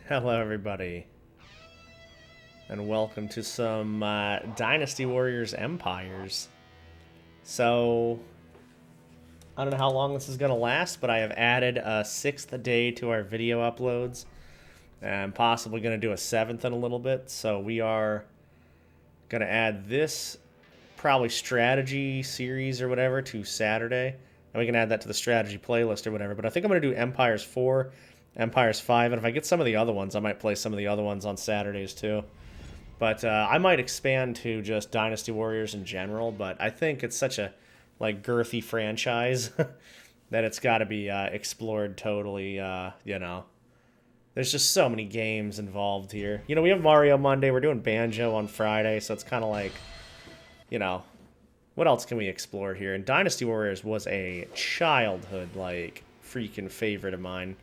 Hello, everybody, and welcome to some Dynasty Warriors Empires. So, I don't know how long this is going to last, but I have added a 6th day to our video uploads, and possibly going to do a 7th in a little bit. So we are going to add this probably strategy series or whatever to Saturday, and we can add that to the strategy playlist or whatever. But I think I'm going to do Empires 4, Empires 5, and if I get some of the other ones, I might play some of the other ones on Saturdays too. But I might expand to just Dynasty Warriors in general, but I think it's such a girthy franchise that it's got to be explored totally, There's just so many games involved here. We have Mario Monday, we're doing Banjo on Friday, so it's kind of like, what else can we explore here? And Dynasty Warriors was a childhood, freaking favorite of mine.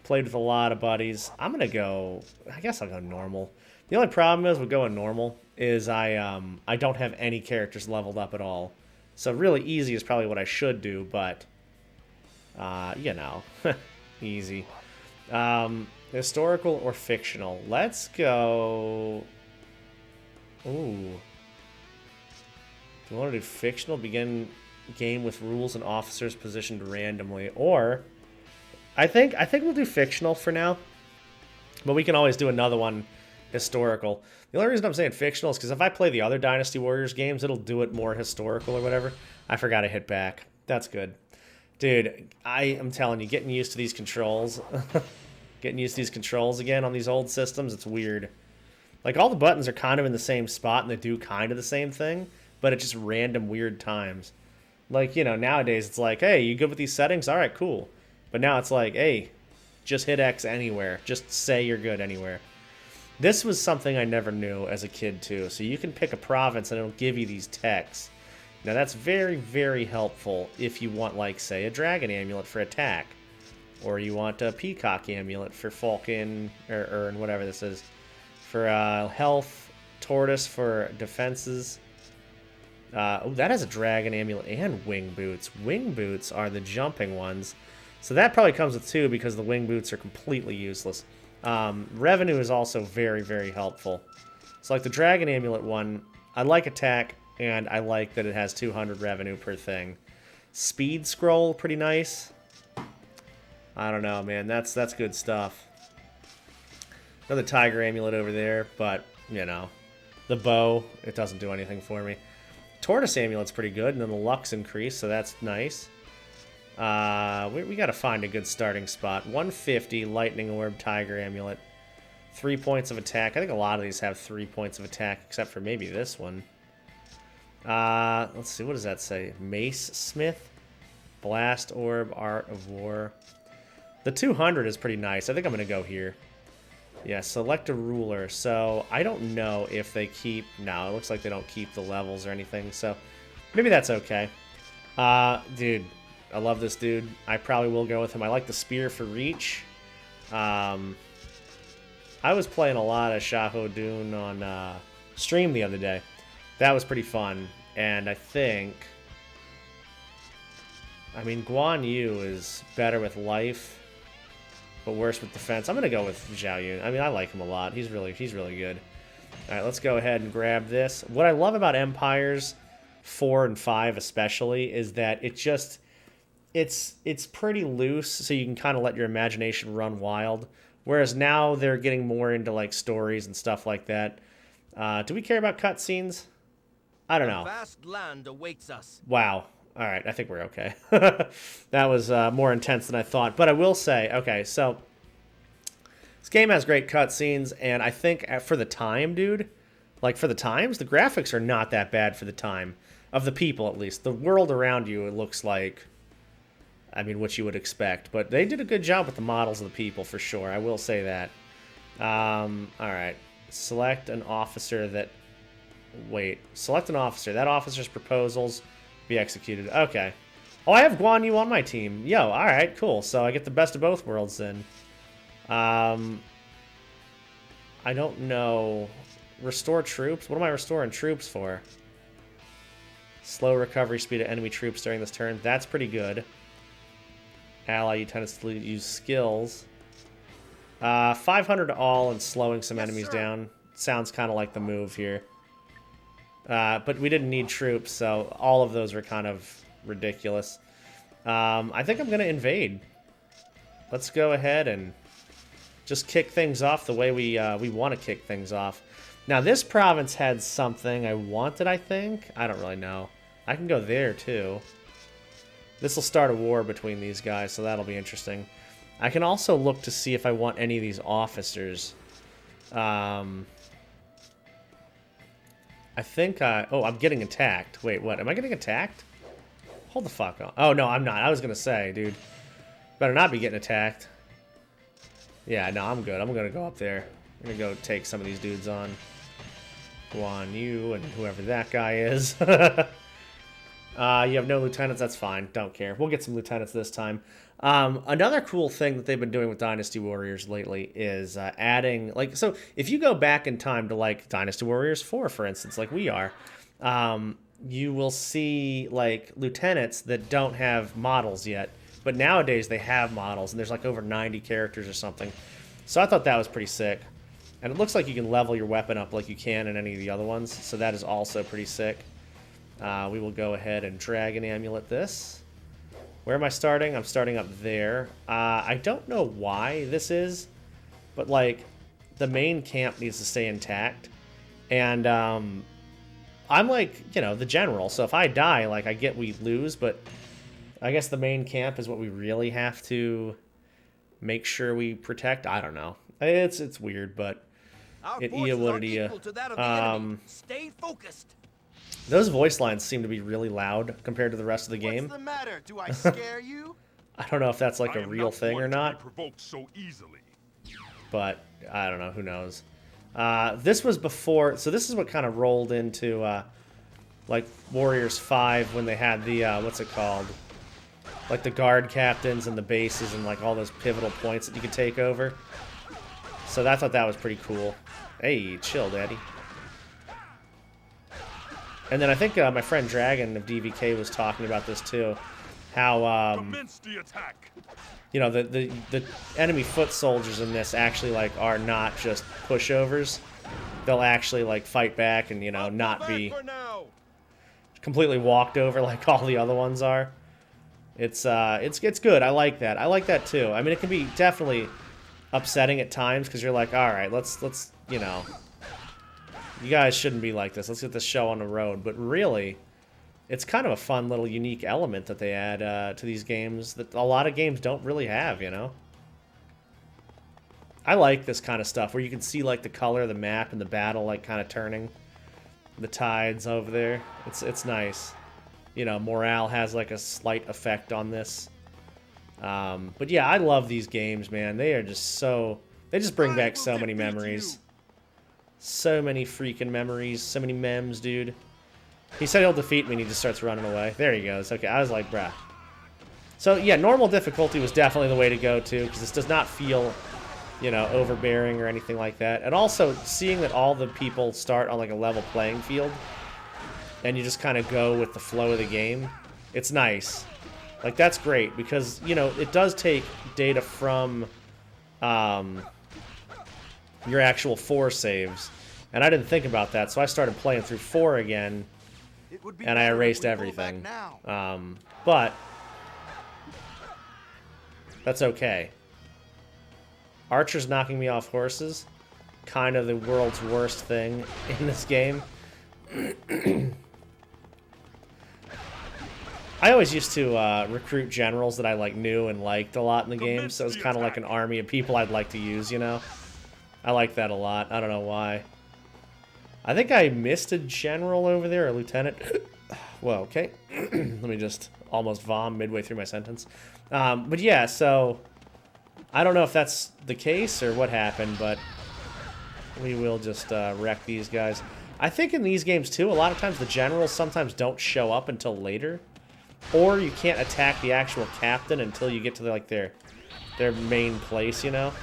Played with a lot of buddies. I guess I'll go normal. The only problem is with going normal is I don't have any characters leveled up at all. So really easy is probably what I should do, but, easy. Historical or fictional? Let's go... Ooh. Do you want to do fictional? Begin game with rules and officers positioned randomly. Or, I think we'll do fictional for now. But we can always do another one historical. The only reason I'm saying fictional is because if I play the other Dynasty Warriors games, it'll do it more historical or whatever. I forgot to hit back. That's good. Dude, I am telling you, getting used to these controls. Getting used to these controls again on these old systems, it's weird. All the buttons are kind of in the same spot and they do kind of the same thing, but at just random weird times. Nowadays it's like, hey, you good with these settings? All right, cool. But now it's like, hey, just hit X anywhere. Just say you're good anywhere. This was something I never knew as a kid, too. So you can pick a province and it'll give you these texts. Now, that's very, very helpful if you want, say, a dragon amulet for attack. Or you want a peacock amulet for falcon, or whatever this is. For health, tortoise for defenses. That has a dragon amulet and wing boots. Wing boots are the jumping ones. So that probably comes with 2 because the wing boots are completely useless. Revenue is also very, very helpful. So the dragon amulet one, I like attack, and I like that it has 200 revenue per thing. Speed scroll, pretty nice. I don't know, man. That's good stuff. Another tiger amulet over there, but, the bow, it doesn't do anything for me. Tortoise amulet's pretty good, and then the luck's increased, so that's nice. We got to find a good starting spot. 150, lightning orb, tiger amulet. 3 points of attack. I think a lot of these have 3 points of attack, except for maybe this one. Let's see, what does that say? Mace smith, blast orb, art of war. The 200 is pretty nice. I think I'm going to go here. Yeah, select a ruler. So I don't know if they keep... No, it looks like they don't keep the levels or anything. So maybe that's okay. Dude, I love this dude. I probably will go with him. I like the spear for reach. I was playing a lot of Shaho Dune on stream the other day. That was pretty fun. And I think... Guan Yu is better with life, but worse with defense. I'm going to go with Zhao Yun. I like him a lot. He's really good. All right, let's go ahead and grab this. What I love about Empires 4 and 5 especially is that it's pretty loose, so you can kind of let your imagination run wild. Whereas now they're getting more into stories and stuff like that. Do we care about cutscenes? I don't know. Vast land awaits us. Wow. All right, I think we're okay. That was more intense than I thought. But I will say, okay, so this game has great cutscenes, and I think for the time, dude, for the times, the graphics are not that bad for the time. Of the people, at least. The world around you, it looks like, what you would expect. But they did a good job with the models of the people, for sure. I will say that. All right. Select an officer that... Wait. Select an officer. That officer's proposals... be executed. Okay. Oh, I have Guan Yu on my team. Yo, alright, cool. So I get the best of both worlds then. I don't know. Restore troops? What am I restoring troops for? Slow recovery speed of enemy troops during this turn. That's pretty good. Ally, you tend to use skills. 500 to all and slowing some enemies sir. down. Sounds kind of like the move here. But we didn't need troops, so all of those were kind of ridiculous. I think I'm going to invade. Let's go ahead and just kick things off the way we want to kick things off. Now, this province had something I wanted, I think. I don't really know. I can go there, too. This will start a war between these guys, so that'll be interesting. I can also look to see if I want any of these officers. I think oh, I'm getting attacked. Wait, what? Am I getting attacked? Hold the fuck on. Oh, no, I'm not. I was going to say, dude. Better not be getting attacked. Yeah, no, I'm good. I'm going to go up there. I'm going to go take some of these dudes on. Guan Yu and whoever that guy is. You have no lieutenants. That's fine. Don't care. We'll get some lieutenants this time. Another cool thing that they've been doing with Dynasty Warriors lately is adding, like, so if you go back in time to, like, Dynasty Warriors 4, for instance, like we are, you will see, like, lieutenants that don't have models yet. But nowadays they have models, and there's, like, over 90 characters or something. So I thought that was pretty sick. And it looks like you can level your weapon up like you can in any of the other ones. So that is also pretty sick. We will go ahead and Dragon Amulet this. Where am I starting? I'm starting up there. I don't know why this is, but like the main camp needs to stay intact. And I'm like, you know, the general. So if I die, like I get we lose, but I guess the main camp is what we really have to make sure we protect. I don't know. It's weird, but it is what it is. Stay focused. Those voice lines seem to be really loud compared to the rest of the game. What's the matter? Do I scare you? I don't know if that's like a real thing or not. Provoked so easily. But I don't know. Who knows? This was before, so this is what kind of rolled into like Warriors 5 when they had the what's it called? Like the guard captains and the bases and like all those pivotal points that you could take over. So I thought that was pretty cool. Hey, chill, daddy. And then I think my friend Dragon of DVK was talking about this too. How, Commence the attack. you know, the enemy foot soldiers in this actually, like, are not just pushovers. They'll actually, like, fight back and, you know, not be completely walked over like all the other ones are. It's good. I like that. I like that too. I mean, it can be definitely upsetting at times because you're like, all right, let's, you know, you guys shouldn't be like this. Let's get this show on the road. But really, it's kind of a fun little unique element that they add to these games that a lot of games don't really have, you know? I like this kind of stuff where you can see, like, the color of the map and the battle, like, kind of turning. The tides over there. It's nice. You know, morale has, like, a slight effect on this. But yeah, I love these games, man. They are just so... They just bring back so many memories. So many freaking memories. So many memes, dude. He said he'll defeat me and he just starts running away. There he goes. Okay, I was like, bruh. So, yeah, normal difficulty was definitely the way to go, too, because this does not feel, you know, overbearing or anything like that. And also, seeing that all the people start on, like, a level playing field, and you just kind of go with the flow of the game, it's nice. Like, that's great, because, you know, it does take data from your actual 4 saves. And I didn't think about that, so I started playing through 4 again, and I erased everything. But that's okay. Archers knocking me off horses, kind of the world's worst thing in this game. I always used to recruit generals that I like knew and liked a lot in the game, so it was kind of like an army of people I'd like to use, you know? I like that a lot. I don't know why. I think I missed a general over there, a lieutenant. Well, okay. Let me just almost vom midway through my sentence. But yeah, so I don't know if that's the case or what happened, but we will just wreck these guys. I think in these games, too, a lot of times the generals sometimes don't show up until later. Or you can't attack the actual captain until you get to, like, their main place, you know?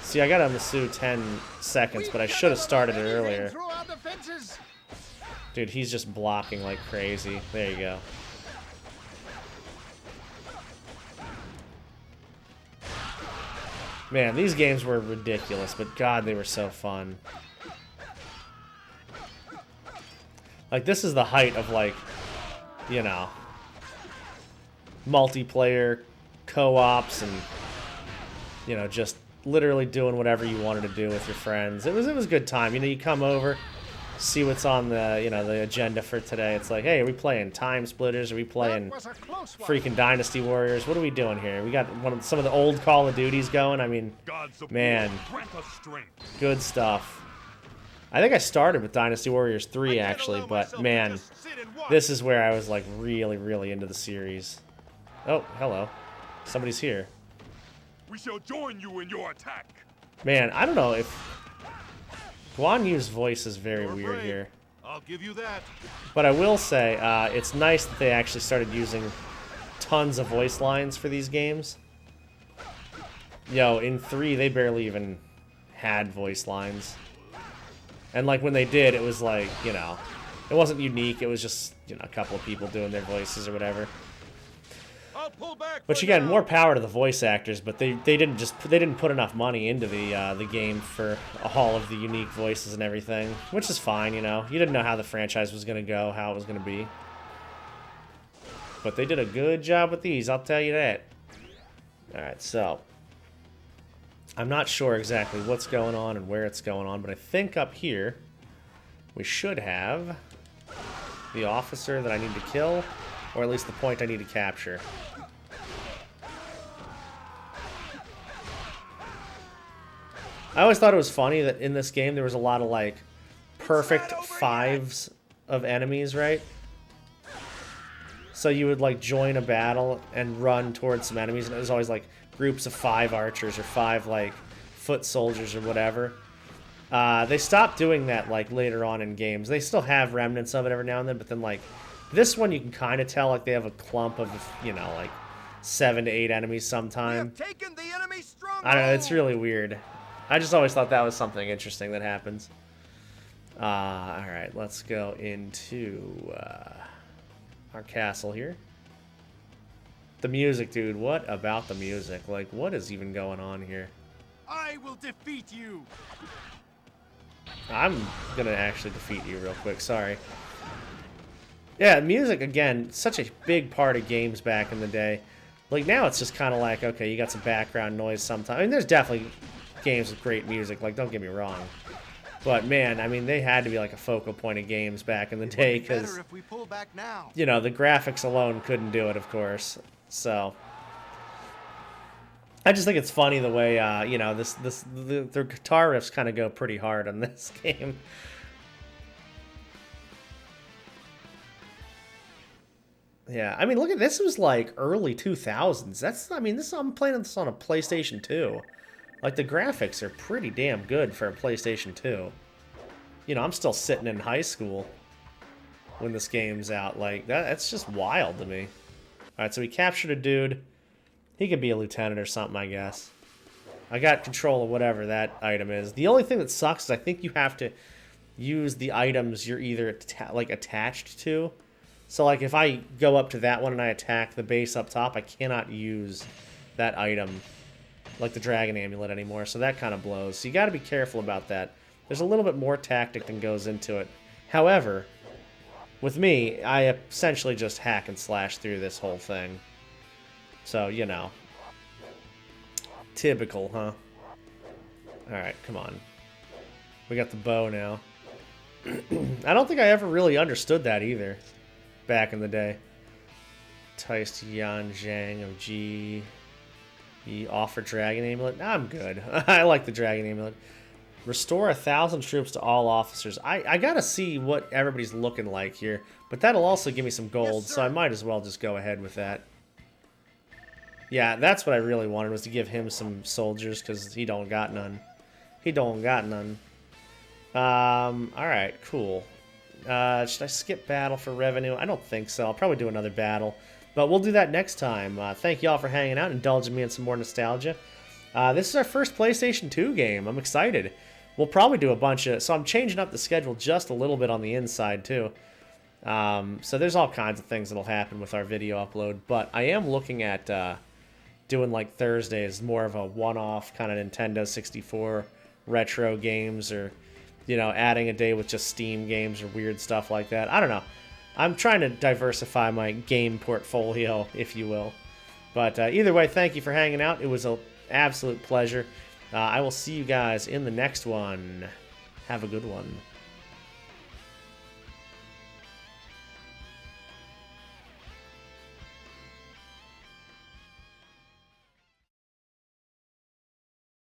See, I got on the Sioux 10 seconds, but I should have started it earlier. Dude, he's just blocking like crazy. There you go. Man, these games were ridiculous, but God, they were so fun. Like, this is the height of, like, you know, multiplayer co-ops and, you know, just literally doing whatever you wanted to do with your friends. It was a good time. You know, you come over, see what's on the, you know, the agenda for today. It's like, hey, are we playing Time Splitters? Are we playing freaking Dynasty Warriors? What are we doing here? We got some of the old Call of Duties going. I mean, man, good stuff. I think I started with Dynasty Warriors 3, actually, but, man, this is where I was, like, really, really into the series. Oh, hello. Somebody's here. We shall join you in your attack. Man, I don't know if... Guan Yu's voice is very weird here. I'll give you that. But I will say, it's nice that they actually started using tons of voice lines for these games. Yo, in 3, they barely even had voice lines. And, like, when they did, it was like, you know, it wasn't unique. It was just, you know, a couple of people doing their voices or whatever. I'll pull back. Which, again, more power to the voice actors, but they didn't put enough money into the game for all of the unique voices and everything, which is fine, you know. You didn't know how the franchise was going to go, how it was going to be. But they did a good job with these, I'll tell you that. Alright, so... I'm not sure exactly what's going on and where it's going on, but I think up here we should have the officer that I need to kill, or at least the point I need to capture. I always thought it was funny that in this game there was a lot of, like, perfect fives of enemies, right? So you would, like, join a battle and run towards some enemies, and it was always, like, groups of 5 archers or 5, like, foot soldiers or whatever. They stopped doing that, like, later on in games. They still have remnants of it every now and then, but then, like, this one you can kind of tell, like, they have a clump of, you know, like, 7 to 8 enemies sometime. I don't know, it's really weird. I just always thought that was something interesting that happens. Alright, let's go into our castle here. The music, dude. What about the music? Like, what is even going on here? I will defeat you. I'm gonna actually defeat you real quick. Sorry. Yeah, music, again, such a big part of games back in the day. Like, now it's just kind of like, okay, you got some background noise sometimes. I mean, there's definitely games with great music. Like, don't get me wrong. But, man, I mean, they had to be like a focal point of games back in the day because, you know, the graphics alone couldn't do it, of course. So, I just think it's funny the way, you know, the guitar riffs kind of go pretty hard on this game. Yeah, I mean, look at this. Was like early 2000s. That's, I mean, I'm playing this on a PlayStation 2. Like, the graphics are pretty damn good for a PlayStation 2. You know, I'm still sitting in high school when this game's out. Like, that's just wild to me. Alright, so we captured a dude. He could be a lieutenant or something, I guess. I got control of whatever that item is. The only thing that sucks is I think you have to use the items you're either attached to. So, like, if I go up to that one and I attack the base up top, I cannot use that item, like the Dragon Amulet, anymore. So that kind of blows. So you got to be careful about that. There's a little bit more tactic than goes into it. However, with me, I essentially just hack and slash through this whole thing. So, you know. Typical, huh? Alright, come on. We got the bow now. I don't think I ever really understood that either. Back in the day. Enticed Yan Zhang of G. The offer Dragon Amulet. I'm good. I like the Dragon Amulet. Restore 1,000 troops to all officers. I gotta see what everybody's looking like here. But that'll also give me some gold, so I might as well just go ahead with that. Yeah, that's what I really wanted, was to give him some soldiers, because he don't got none. He don't got none. Alright, cool. Should I skip battle for revenue? I don't think so. I'll probably do another battle. But we'll do that next time. Thank you all for hanging out and indulging me in some more nostalgia. This is our first PlayStation 2 game. I'm excited. We'll probably do a bunch of... So I'm changing up the schedule just a little bit on the inside, too. So there's all kinds of things that'll happen with our video upload. But I am looking at doing like Thursdays, more of a one-off kind of Nintendo 64 retro games, or, you know, adding a day with just Steam games or weird stuff like that. I don't know. I'm trying to diversify my game portfolio, if you will. But either way, thank you for hanging out. It was an absolute pleasure. I will see you guys in the next one. Have a good one.